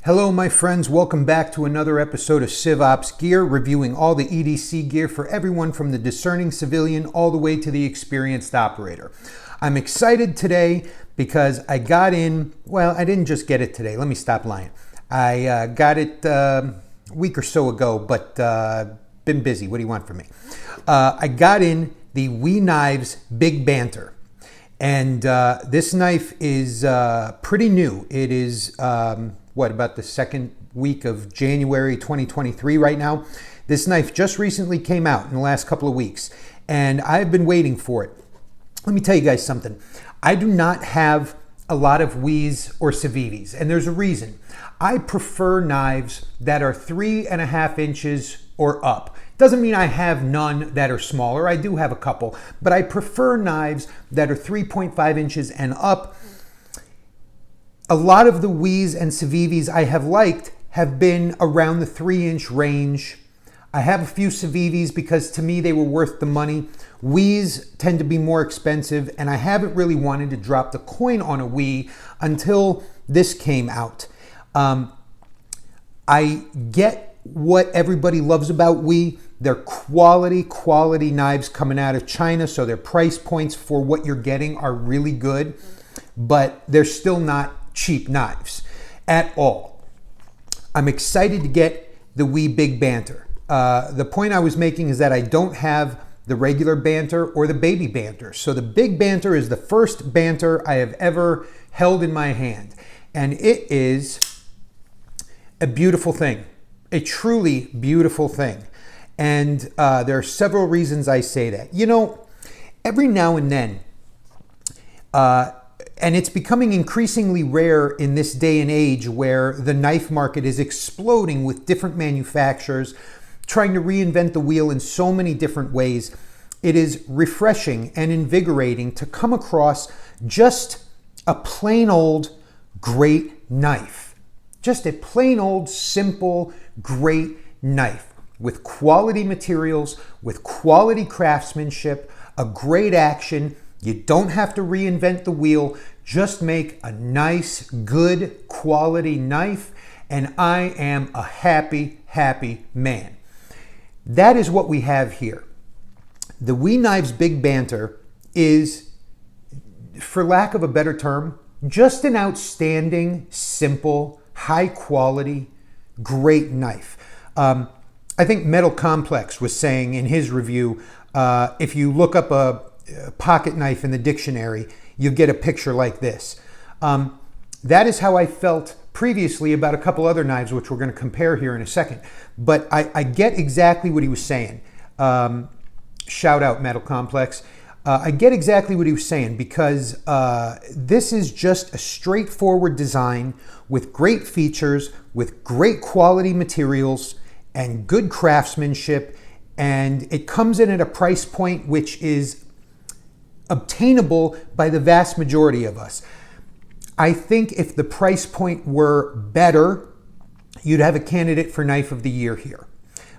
Hello my friends, welcome back to another episode of CivOps Gear, reviewing all the EDC gear for everyone from the discerning civilian all the way to the experienced operator. I'm excited today because I got in, well, I didn't just get it today, let me stop lying. I got it a week or so ago, but been busy. What do you want from me? I got in the WE Knives Big Banter. And this knife is pretty new. It is, about the second week of January 2023 right now. This knife just recently came out in the last couple of weeks, and I've been waiting for it. Let me tell you guys something. I do not have a lot of WEs or CivOps, and there's a reason. I prefer knives that are 3.5 inches or up. Doesn't mean I have none that are smaller. I do have a couple, but I prefer knives that are 3.5 inches and up. A lot of the WEs and CivOps I have liked have been around the 3-inch range. I have a few CivOps because to me they were worth the money. WEs tend to be more expensive, and I haven't really wanted to drop the coin on a WE until this came out. I get what everybody loves about WE. They're quality knives coming out of China, so their price points for what you're getting are really good, but they're still not cheap knives at all. I'm excited to get the WE Big Banter. The point I was making is that I don't have the regular Banter or the baby Banter. So the Big Banter is the first Banter I have ever held in my hand, and it is a beautiful thing, a truly beautiful thing. And there are several reasons I say that. You know, every now and then, and it's becoming increasingly rare in this day and age where the knife market is exploding with different manufacturers trying to reinvent the wheel in so many different ways. It is refreshing and invigorating to come across just a plain old great knife. Just a plain old, simple, great knife with quality materials, with quality craftsmanship, a great action. You don't have to reinvent the wheel. Just make a nice, good quality knife, and I am a happy, happy man. That is what we have here. The WE Knives Big Banter is, for lack of a better term, just an outstanding, simple, high quality, great knife. I think Metal Complex was saying in his review, if you look up a pocket knife in the dictionary, you get a picture like this. That is how I felt previously about a couple other knives, which we're going to compare here in a second. But I get exactly what he was saying. Shout out Metal Complex. I get exactly what he was saying because this is just a straightforward design with great features, with great quality materials and good craftsmanship, and it comes in at a price point which is obtainable by the vast majority of us. I think if the price point were better, you'd have a candidate for Knife of the Year here.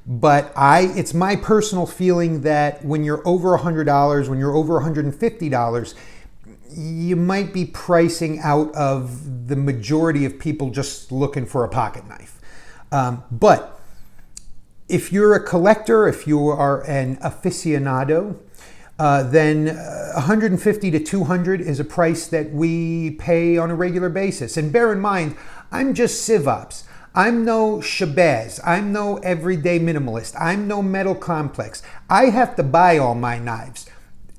But it's my personal feeling that when you're over $100, when you're over $150, you might be pricing out of the majority of people just looking for a pocket knife. But if you're a collector, if you are an aficionado, then 150 to 200 is a price that we pay on a regular basis. And bear in mind, I'm just CivOps. I'm no Shabazz. I'm no everyday minimalist. I'm no Metal Complex. I have to buy all my knives.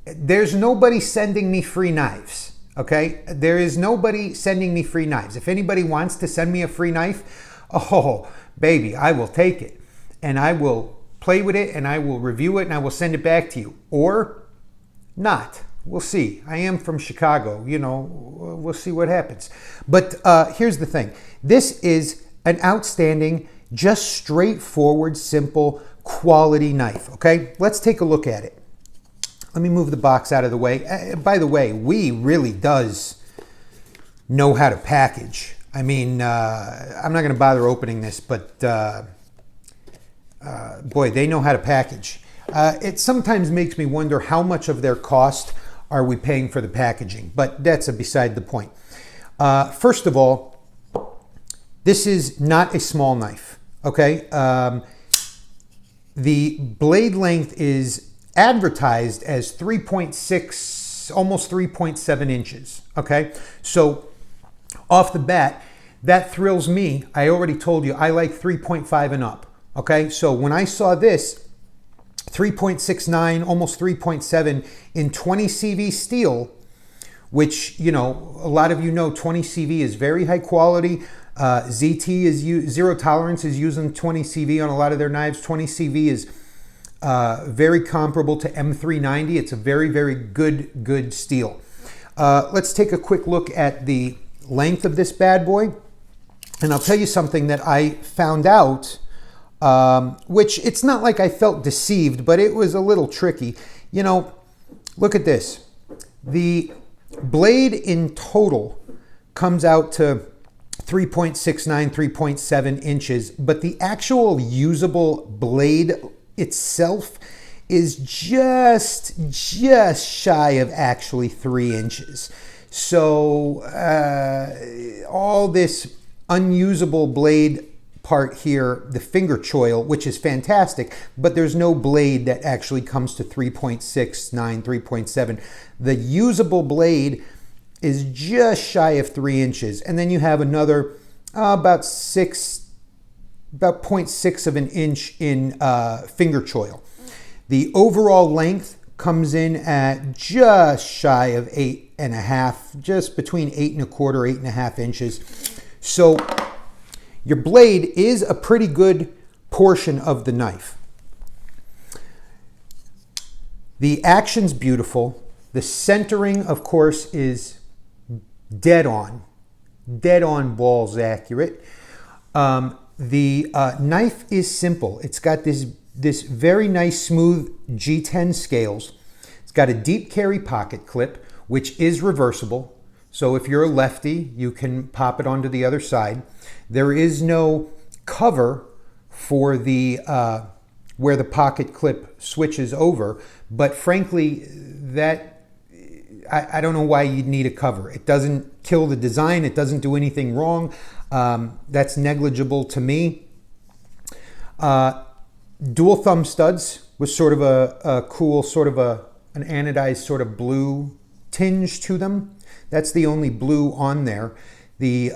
There's nobody sending me free knives, okay? There is nobody sending me free knives. If anybody wants to send me a free knife, oh, baby, I will take it. And I will play with it, and I will review it, and I will send it back to you. Or not. We'll see. I am from Chicago. You know, we'll see what happens. But here's the thing. This is an outstanding, just straightforward, simple, quality knife, okay? Let's take a look at it. Let me move the box out of the way. By the way, WE really does know how to package. I mean, I'm not going to bother opening this, but boy, they know how to package. It sometimes makes me wonder how much of their cost are we paying for the packaging, but that's beside the point. First of all, This is not a small knife, okay? The blade length is advertised as 3.6, almost 3.7 inches, okay? So off the bat, that thrills me. I already told you I like 3.5 and up, okay? So when I saw this, 3.69, almost 3.7 in 20 CV steel, which, you know, a lot of you know 20 CV is very high quality. ZT is Zero Tolerance is using 20 CV on a lot of their knives. 20 CV is very comparable to M390. It's a very, very good steel. Let's take a quick look at the length of this bad boy. And I'll tell you something that I found out, which it's not like I felt deceived, but it was a little tricky. You know, look at this. The blade in total comes out to 3.69, 3.7 inches, but the actual usable blade itself is just shy of actually 3 inches. So all this unusable blade part here, the finger choil, which is fantastic, but there's no blade that actually comes to 3.69, 3.7. The usable blade is just shy of 3 inches. And then you have another about 0.6 of an inch in finger choil. The overall length comes in at just shy of 8.5, just between 8.25, 8.5 inches. So your blade is a pretty good portion of the knife. The action's beautiful. The centering, of course, is dead on balls accurate. The knife is simple. It's got this very nice smooth G10 scales. It's got a deep carry pocket clip, which is reversible. So if you're a lefty, you can pop it onto the other side. There is no cover for the where the pocket clip switches over, but frankly, that I don't know why you'd need a cover. It doesn't kill the design. It doesn't do anything wrong. That's negligible to me. Dual thumb studs with sort of a cool, sort of an anodized sort of blue tinge to them. That's the only blue on there. The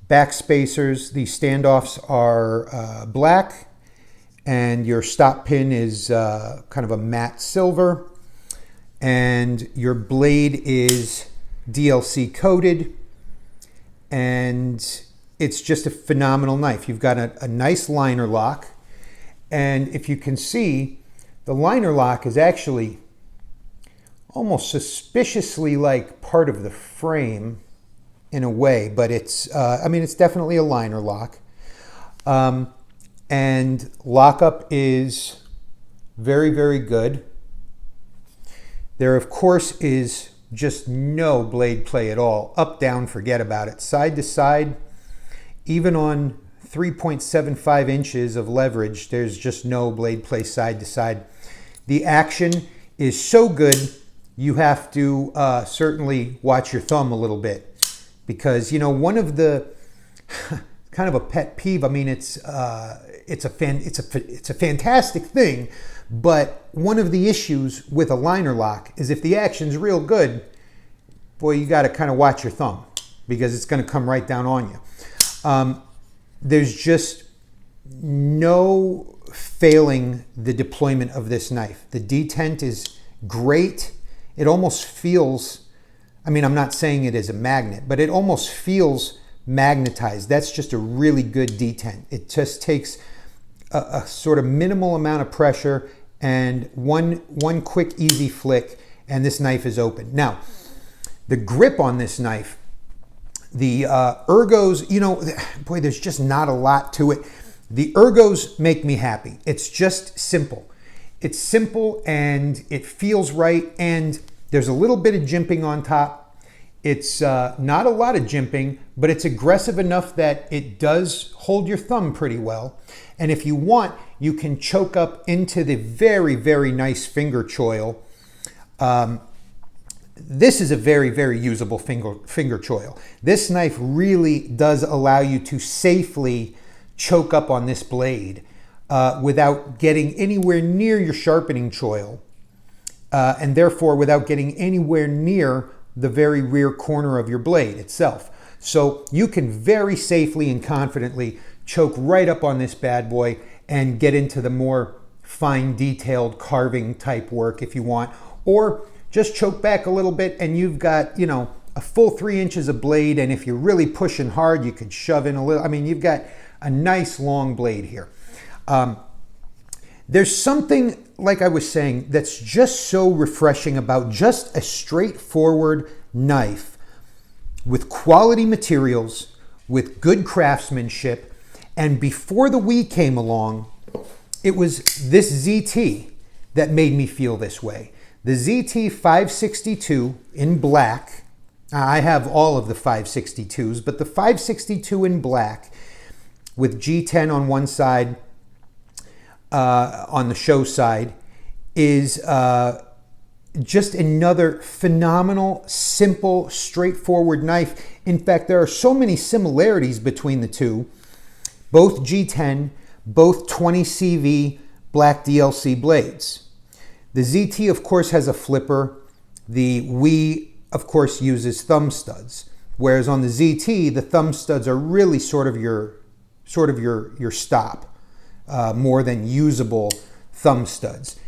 back spacers, the standoffs are black, and your stop pin is kind of a matte silver, and your blade is DLC coated, and it's just a phenomenal knife. You've got a nice liner lock, and if you can see, the liner lock is actually almost suspiciously like part of the frame in a way, but it's, I mean, it's definitely a liner lock. And lockup is very, very good. There, of course, is just no blade play at all. Up, down, forget about it. Side to side, even on 3.75 inches of leverage, there's just no blade play side to side. The action is so good, you have to certainly watch your thumb a little bit, because, you know, one of the kind of a pet peeve, I mean, it's a fantastic thing, but one of the issues with a liner lock is if the action's real good, boy, you got to kind of watch your thumb, because it's going to come right down on you. There's just no failing the deployment of this knife. The detent is great. It almost feels, I mean, I'm not saying it is a magnet, but it almost feels magnetized. That's just a really good detent. It just takes a sort of minimal amount of pressure and one quick, easy flick, and this knife is open. Now, the grip on this knife, the ergos, you know, boy, there's just not a lot to it. The ergos make me happy. It's just simple. It's simple and it feels right, and there's a little bit of jimping on top. It's not a lot of jimping, but it's aggressive enough that it does hold your thumb pretty well. And if you want, you can choke up into the very, very nice finger choil. This is a very, very usable finger choil. This knife really does allow you to safely choke up on this blade without getting anywhere near your sharpening choil, and therefore without getting anywhere near the very rear corner of your blade itself. So you can very safely and confidently choke right up on this bad boy and get into the more fine detailed carving type work if you want, or just choke back a little bit and you've got, you know, a full 3 inches of blade, and if you're really pushing hard, you could shove in a little. I mean, you've got a nice long blade here. There's something, like I was saying, that's just so refreshing about just a straightforward knife with quality materials, with good craftsmanship. And before the WE came along, it was this ZT that made me feel this way. The ZT 562 in black. I have all of the 562s, but the 562 in black with G10 on one side, on the show side, is just another phenomenal, simple, straightforward knife. In fact, there are so many similarities between the two. Both G10, both 20 CV black DLC blades. The ZT, of course, has a flipper. The WE, of course, uses thumb studs. Whereas on the ZT, the thumb studs are really sort of your stop, more than usable thumb studs.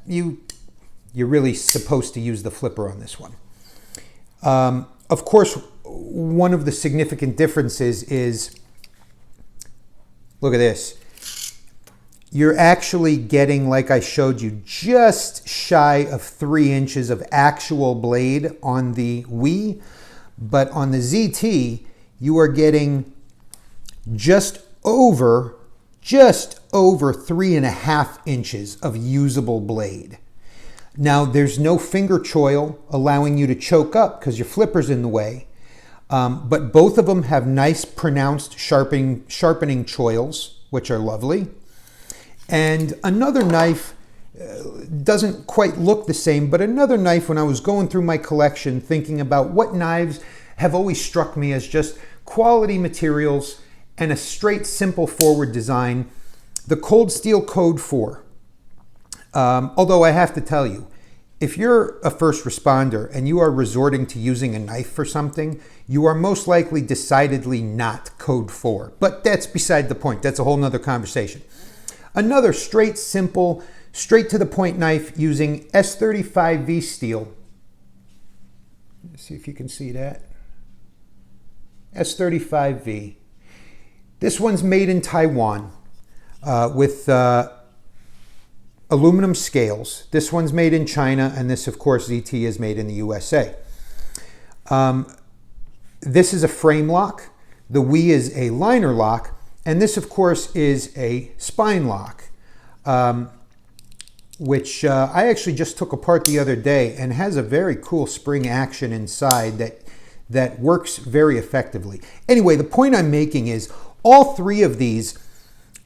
You're really supposed to use the flipper on this one. Of course, one of the significant differences is, look at this. You're actually getting, like I showed you, just shy of 3 inches of actual blade on the WE, but on the ZT, you are getting just over 3.5 inches of usable blade. Now, there's no finger choil allowing you to choke up because your flipper's in the way, but both of them have nice pronounced sharpening choils, which are lovely. And another knife doesn't quite look the same, but another knife, when I was going through my collection thinking about what knives have always struck me as just quality materials and a straight, simple forward design, the Cold Steel Code 4. Although I have to tell you, if you're a first responder and you are resorting to using a knife for something, you are most likely decidedly not Code 4. But that's beside the point. That's a whole nother conversation. Another straight, simple, straight to the point knife using S35V steel. Let's see if you can see that. S35V. This one's made in Taiwan with aluminum scales. This one's made in China, and this, of course, ZT is made in the USA. This is a frame lock. The WE is a liner lock. And this, of course, is a spine lock, which I actually just took apart the other day and has a very cool spring action inside that works very effectively. Anyway, the point I'm making is all three of these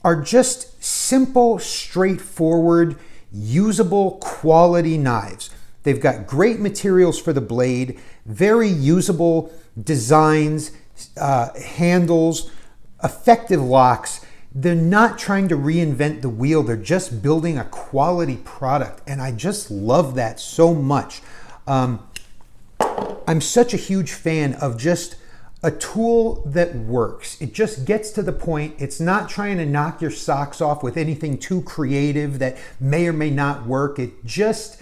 are just simple, straightforward, usable, quality knives. They've got great materials for the blade, very usable designs, handles, effective locks. They're not trying to reinvent the wheel. They're just building a quality product. And I just love that so much. I'm such a huge fan of just a tool that works. It just gets to the point. It's not trying to knock your socks off with anything too creative that may or may not work. It just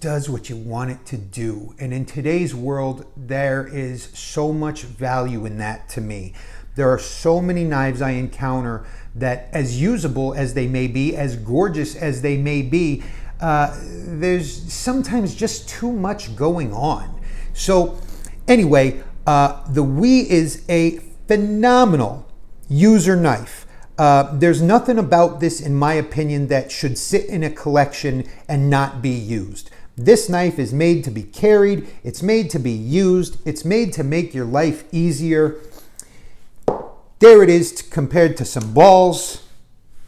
does what you want it to do. And in today's world, there is so much value in that to me. There are so many knives I encounter that, as usable as they may be, as gorgeous as they may be, there's sometimes just too much going on. So anyway, the WE is a phenomenal user knife. There's nothing about this, in my opinion, that should sit in a collection and not be used. This knife is made to be carried. It's made to be used. It's made to make your life easier. There it is compared to some balls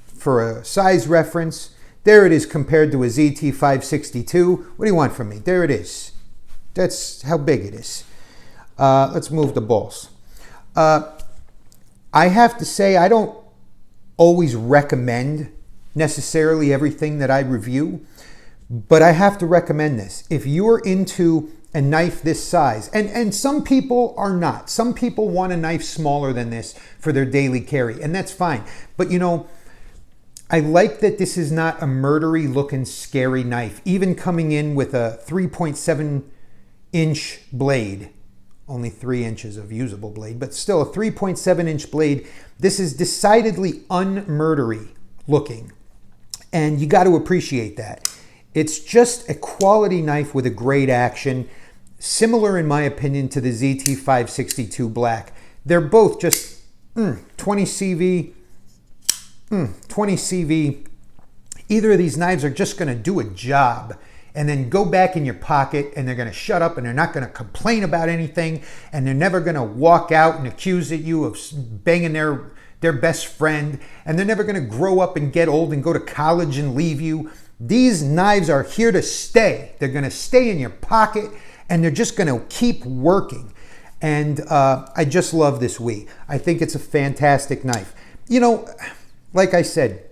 for a size reference. There it is compared to a ZT562. What do you want from me? There it is. That's how big it is. Let's move the balls. I have to say, I don't always recommend necessarily everything that I review, but I have to recommend this. If you're into a knife this size, and some people are not. Some people want a knife smaller than this for their daily carry, and that's fine. But you know, I like that this is not a murdery looking scary knife, even coming in with a 3.7-inch blade. Only 3 inches of usable blade, but still a 3.7-inch blade. This is decidedly unmurdery looking, and you got to appreciate that. It's just a quality knife with a great action, similar in my opinion to the ZT562 Black. They're both just 20 CV, 20 CV. Either of these knives are just going to do a job and then go back in your pocket, and they're going to shut up and they're not going to complain about anything, and they're never going to walk out and accuse you of banging their best friend, and they're never going to grow up and get old and go to college and leave you. These knives are here to stay. They're going to stay in your pocket, and they're just going to keep working. And I just love this WE. I think it's a fantastic knife. You know, like I said,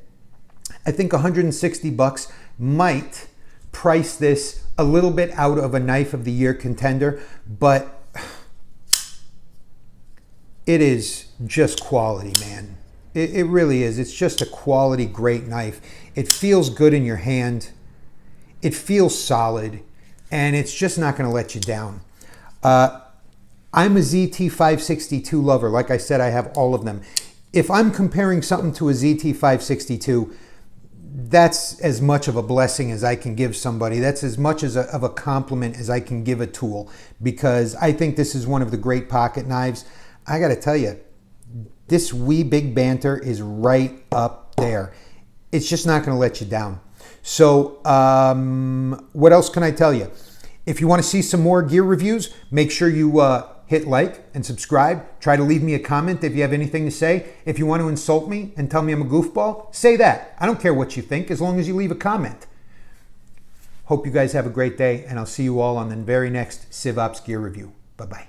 I think 160 bucks might price this a little bit out of a Knife of the Year contender, but it is just quality, man. It really is. It's just a quality, great knife. It feels good in your hand. It feels solid, and it's just not going to let you down. I'm a ZT562 lover. Like I said, I have all of them. If I'm comparing something to a ZT562, that's as much of a blessing as I can give somebody. That's as much of a compliment as I can give a tool, because I think this is one of the great pocket knives. I got to tell you, this WE Big Banter is right up there. It's just not going to let you down. So what else can I tell you? If you want to see some more gear reviews, make sure you hit like and subscribe. Try to leave me a comment if you have anything to say. If you want to insult me and tell me I'm a goofball, say that. I don't care what you think, as long as you leave a comment. Hope you guys have a great day, and I'll see you all on the very next CivOps Gear review. Bye-bye.